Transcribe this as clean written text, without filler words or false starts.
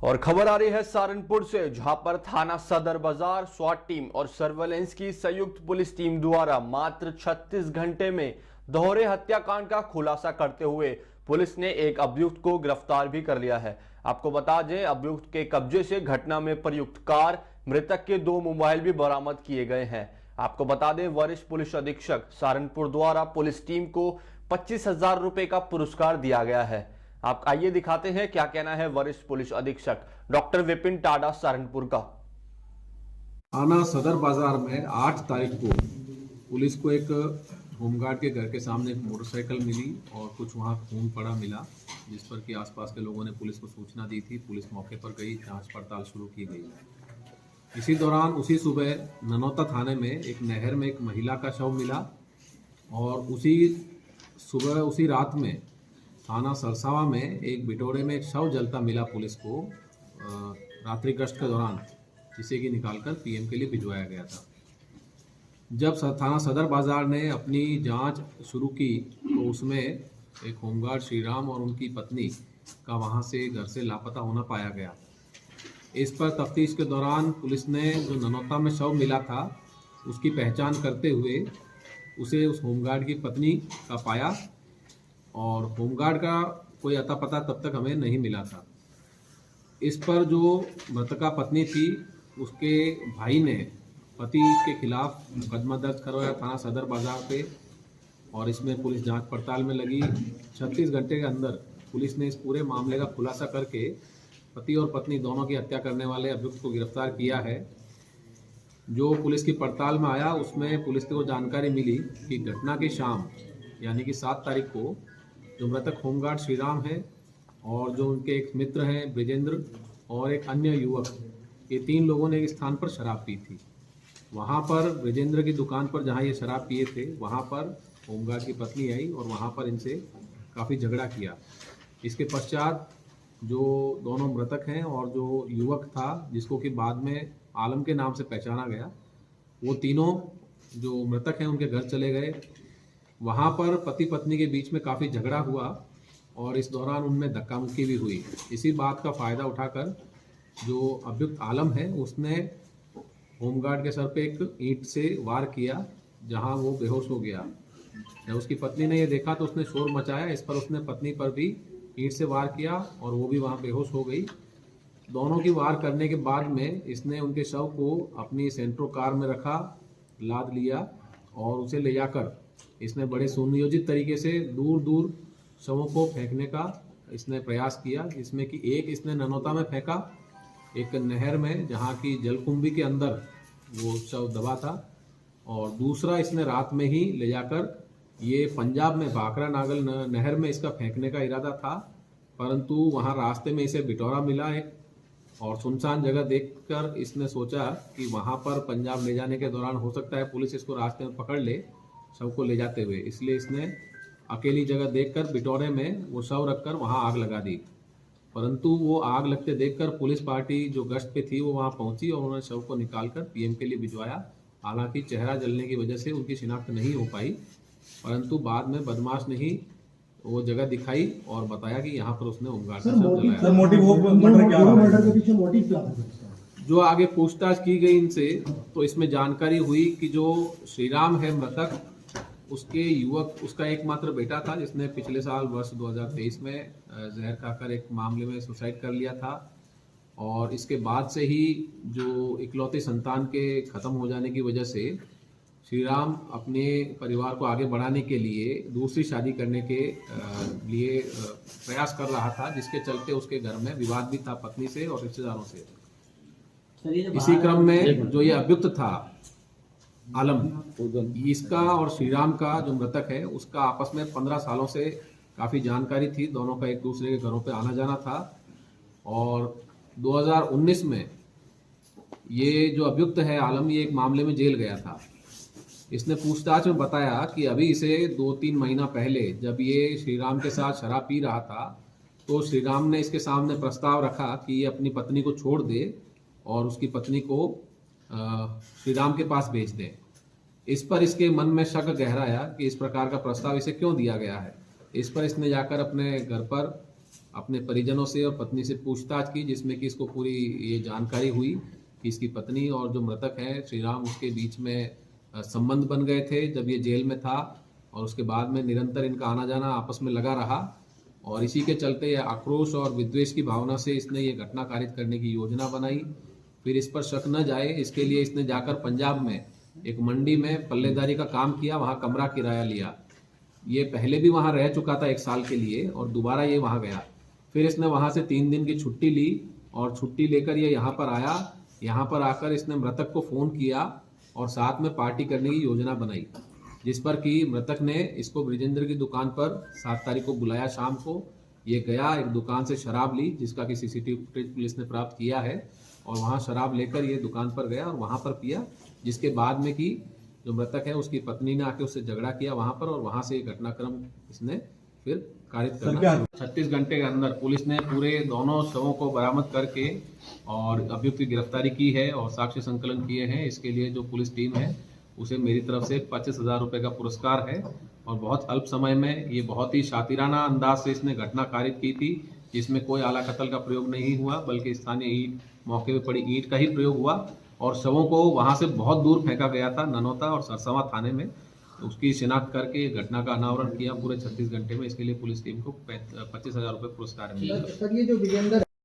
और खबर आ रही है सहारनपुर से, जहां पर थाना सदर बाजार स्वाट टीम और सर्वेलेंस की संयुक्त पुलिस टीम द्वारा मात्र 36 घंटे में दोहरे हत्याकांड का खुलासा करते हुए पुलिस ने एक अभियुक्त को गिरफ्तार भी कर लिया है। आपको बता दें, अभियुक्त के कब्जे से घटना में प्रयुक्त कार, मृतक के 2 मोबाइल भी बरामद किए गए हैं। आपको बता दें, वरिष्ठ पुलिस अधीक्षक सहारनपुर द्वारा पुलिस टीम को 25,000 रुपए का पुरस्कार दिया गया है। आप आइए दिखाते हैं क्या कहना है वरिष्ठ पुलिस अधीक्षक डॉक्टर विपिन टाडा सहारनपुर का। थाना सदर बाजार में 8 तारीख को पुलिस को एक होमगार्ड के घर के सामने एक मोटरसाइकिल मिली और कुछ वहां खून पड़ा मिला, जिस पर कि आसपास के लोगों ने पुलिस को सूचना दी थी। पुलिस मौके पर गई, जांच पड़ताल शुरू की गई। इसी दौरान उसी सुबह ननौता थाने में एक नहर में एक महिला का शव मिला और उसी सुबह उसी रात में थाना सरसावा में एक बिटोरे में एक शव जलता मिला पुलिस को रात्रि गश्त के दौरान, जिसे कि निकालकर पीएम के लिए भिजवाया गया था। जब थाना सदर बाजार ने अपनी जांच शुरू की तो उसमें एक होमगार्ड श्रीराम और उनकी पत्नी का वहां से घर से लापता होना पाया गया। इस पर तफ्तीश के दौरान पुलिस ने जो ननौता में शव मिला था उसकी पहचान करते हुए उसे उस होमगार्ड की पत्नी का पाया और होमगार्ड का कोई अता पता तब तक हमें नहीं मिला था। इस पर जो मृतका पत्नी थी उसके भाई ने पति के खिलाफ मुकदमा दर्ज करवाया थाना सदर बाजार पे और इसमें पुलिस जांच पड़ताल में लगी। 36 घंटे के अंदर पुलिस ने इस पूरे मामले का खुलासा करके पति और पत्नी दोनों की हत्या करने वाले अभियुक्त को गिरफ्तार किया है। जो पुलिस की पड़ताल में आया उसमें पुलिस को जानकारी मिली कि घटना की शाम यानी कि 7 तारीख को जो मृतक होमगार्ड श्रीराम है और जो उनके एक मित्र हैं ब्रिजेंद्र और एक अन्य युवक, ये 3 लोगों ने एक स्थान पर शराब पी थी। वहाँ पर ब्रिजेंद्र की दुकान पर जहाँ ये शराब पिए थे वहाँ पर होमगार्ड की पत्नी आई और वहाँ पर इनसे काफ़ी झगड़ा किया। इसके पश्चात जो दोनों मृतक हैं और जो युवक था जिसको कि बाद में आलम के नाम से पहचाना गया, वो तीनों जो मृतक हैं उनके घर चले गए। वहाँ पर पति पत्नी के बीच में काफ़ी झगड़ा हुआ और इस दौरान उनमें धक्का मुक्की भी हुई। इसी बात का फ़ायदा उठाकर जो अभियुक्त आलम है उसने होमगार्ड के सर पे एक ईंट से वार किया, जहां वो बेहोश हो गया। जब उसकी पत्नी ने ये देखा तो उसने शोर मचाया। इस पर उसने पत्नी पर भी ईंट से वार किया और वो भी वहां बेहोश हो गई। दोनों की वार करने के बाद में इसने उनके शव को अपनी सेंट्रो कार में रखा, लाद लिया और उसे ले जाकर इसने बड़े सुनियोजित तरीके से दूर दूर शवों को फेंकने का इसने प्रयास किया, जिसमें कि एक इसने ननौता में फेंका, एक नहर में जहाँ की जलकुंभी के अंदर वो शव दबा था, और दूसरा इसने रात में ही ले जाकर ये पंजाब में भाखड़ा नागल नहर में इसका फेंकने का इरादा था, परंतु वहाँ रास्ते में इसे बिटौरा मिला एक और सुनसान जगह देखकर इसने सोचा कि वहाँ पर पंजाब ले जाने के दौरान हो सकता है पुलिस इसको रास्ते में पकड़ ले शव को ले जाते हुए, इसलिए इसने अकेली जगह देखकर बिटौरे में वो शव रखकर वहाँ आग लगा दी। परंतु वो आग लगते देखकर पुलिस पार्टी जो गश्त पे थी वो वहाँ पहुंची और उन्होंने शव को निकालकर पीएम के लिए भिजवाया। हालांकि चेहरा जलने की वजह से उनकी शिनाख्त नहीं हो पाई, परंतु बाद में बदमाश ने ही वो जगह दिखाई और बताया कि यहाँ पर उसने होमगार्ड का शव जलाया। जो आगे पूछताछ की गई इनसे तो इसमें जानकारी हुई कि जो श्रीराम है मृतक, उसके युवक उसका एकमात्र बेटा था जिसने पिछले साल वर्ष 2023 में जहर खाकर एक मामले में सुसाइड कर लिया था, और इसके बाद से ही जो इकलौते संतान के ख़त्म हो जाने की वजह से श्रीराम अपने परिवार को आगे बढ़ाने के लिए दूसरी शादी करने के लिए प्रयास कर रहा था, जिसके चलते उसके घर में विवाद भी था पत्नी से और रिश्तेदारों से। इसी क्रम में जो ये अभियुक्त था आलम, इसका और श्रीराम का जो मृतक है उसका आपस में 15 सालों से काफ़ी जानकारी थी, दोनों का एक दूसरे के घरों पे आना जाना था। और 2019 में ये जो अभियुक्त है आलम, ये एक मामले में जेल गया था। इसने पूछताछ में बताया कि अभी इसे 2-3 महीना पहले जब ये श्रीराम के साथ शराब पी रहा था तो श्रीराम ने इसके सामने प्रस्ताव रखा कि ये अपनी पत्नी को छोड़ दे और उसकी पत्नी को श्रीराम के पास भेज दे। इस पर इसके मन में शक गहराया कि इस प्रकार का प्रस्ताव इसे क्यों दिया गया है। इस पर इसने जाकर अपने घर पर अपने परिजनों से और पत्नी से पूछताछ की, जिसमें कि इसको पूरी ये जानकारी हुई कि इसकी पत्नी और जो मृतक है श्रीराम, उसके बीच में संबंध बन गए थे जब ये जेल में था, और उसके बाद में निरंतर इनका आना जाना आपस में लगा रहा, और इसी के चलते ये आक्रोश और विद्वेष की भावना से इसने ये घटना कारित करने की योजना बनाई। फिर इस पर शक न जाए इसके लिए इसने जाकर पंजाब में एक मंडी में पल्लेदारी का काम किया, वहाँ कमरा किराया लिया। ये पहले भी वहाँ रह चुका था 1 साल के लिए, और दोबारा ये वहाँ गया। फिर इसने वहाँ से 3 दिन की छुट्टी ली, और छुट्टी लेकर ये यहाँ पर आया। यहाँ पर आकर इसने मृतक को फ़ोन किया और साथ में पार्टी करने की योजना बनाई, जिस पर कि मृतक ने इसको ब्रिजेंद्र की दुकान पर 7 तारीख को बुलाया शाम को। ये गया, एक दुकान से शराब ली, जिसका कि सीसीटीवी फुटेज पुलिस ने प्राप्त किया है, और वहाँ शराब लेकर ये दुकान पर गया और वहाँ पर पिया, जिसके बाद में कि जो मृतक है उसकी पत्नी ने आके उससे झगड़ा किया वहाँ पर, और वहाँ से ये घटनाक्रम इसने फिर कारित करना। 36 घंटे के अंदर पुलिस ने पूरे दोनों शवों को बरामद करके और अभियुक्त की गिरफ्तारी की है और साक्ष्य संकलन किए हैं। इसके लिए जो पुलिस टीम है उसे मेरी तरफ से 25,000 रुपये का पुरस्कार है, और बहुत अल्प समय में ये बहुत ही शातिराना अंदाज से इसने घटना कारित की थी, जिसमें कोई आला कत्ल का प्रयोग नहीं हुआ, बल्कि स्थानीय ईंट, मौके पर पड़ी ईंट का ही प्रयोग हुआ, और शवों को वहां से बहुत दूर फेंका गया था, ननौता और सरसवा थाने में। उसकी शिनाख्त करके घटना का अनावरण किया पूरे 36 घंटे में। इसके लिए पुलिस टीम को 25,000 रुपये पुरस्कार मिला। सर, ये जो विजेंद्र